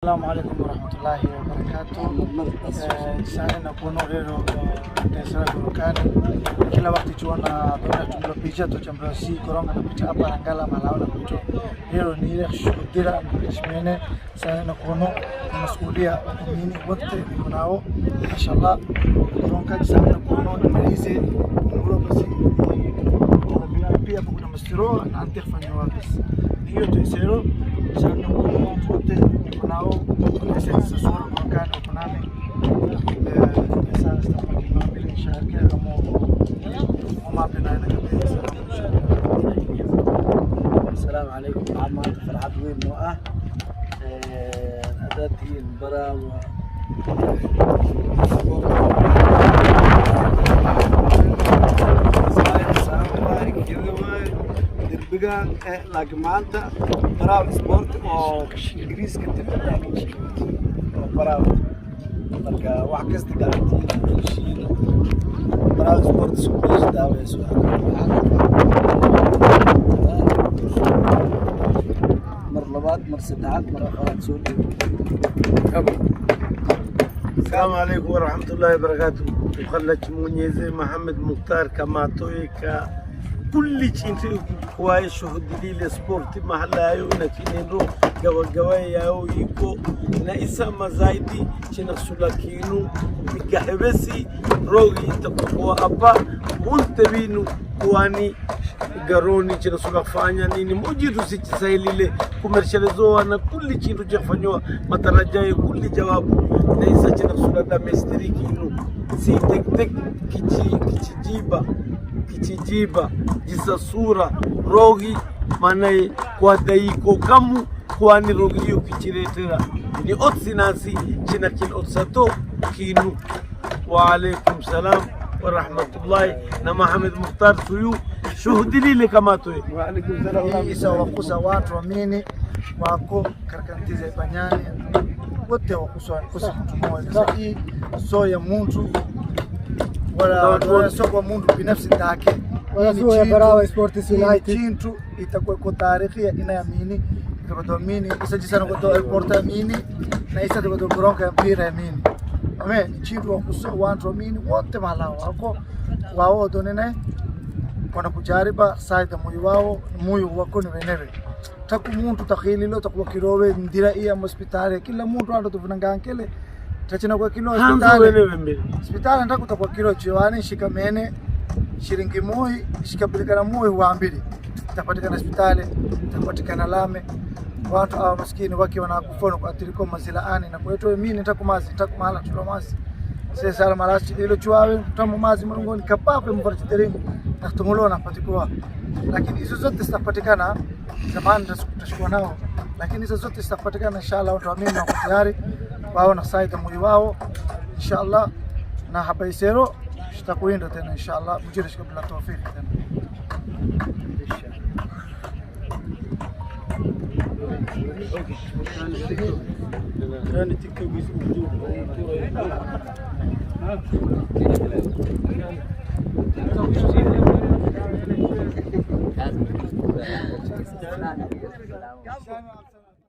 السلام عليكم ورحمة الله وبركاته. سألنا كونو غيره تسرع بركاني. Kila wakati tuona dona tumlo picha tuchambua si koronga na picha hapa angala malaona picha. Hilo ni ile shughuli kishmene sana kono masulia mini wote kunao inshallah koronga sana kono nimalize ngoro basi pia kuna mastiro na antifanya wabisi hiyo tuisero sana kono wote kunao sasa sura koronga kunami sasa tutakuwa bila shaka kama السلام عليكم عمان فرحات وين نوعه أداة هي المباراة دربقان لكن معناتها براو سبورت أو إنجليز كتير براو مركا وعكست قاعدين شيء براو سبورت سوبيش داوي سؤال مر سدعات مر أخوات سوري. السلام عليكم ورحمة الله وبركاته. وخلت مونيزي محمد مختار كما تويكا كل شيء كواي شهود لي لسبورت محلا يونا كينرو جواي ياو يكو نايسا مزايدي شنا سلاكينو بكهبسي روغي تقوى أبا منتبينو كواني garoni china suka fanya nini mojitu sichisailile commercializoa na kulli chintu chafanywa matarajai kulli jawabu na isa china suka domestic inu si tek kichijiba jisa sura rogi manai kwa daiko kamu kwani rogi hiyo kichiretera ni otsinasi china kin otsato kinu. Wa alaikum salam wa rahmatullahi na Muhammad Mukhtar Suyu shuhudi lile kama tu. Wa alaikum salam. Isa wakusa watu waamini wako karkantiza banyani wote wakusa mtu mmoja. Sasa so ya mtu wala sio kwa mtu binafsi yake. Wala sio ya Barawa Sports United. Chintu itakuwa kwa taarifa inaamini itakuamini isa jisana kwa porta amini na isa kwa koronga mpira amini. Amen. Chintu wakusa watu waamini wote malao wako wao donene wana kujariba saida moyo wako ni wenyewe taku muntu takhililo takuwa kirowe ndira iya hospitali kila muntu ando tufunangankele tachina kwa kilo hospitali ndako takuwa kilo chiwani shikamene shilingi moyi shikapelekana moyi wa mbili tapatikana hospitali tapatikana lame watu hawa maskini waki wanakufa kwa tiliko mazilaani na kwetu mimi nitakumazi nitakumala tulomazi sasa ala malachi ile chuawe tamu mazi mlungoni kapape mfarchiteremu na tumulo napatikwa lakini hizo zote zitapatikana zamani tutashukua nao lakini hizo zote zitapatikana inshallah watu waamini na tayari wao na saida moyo wao inshallah na hapa isero tutakwenda tena inshallah mjira shikabla tawfiki tena كان تيك توك يسوق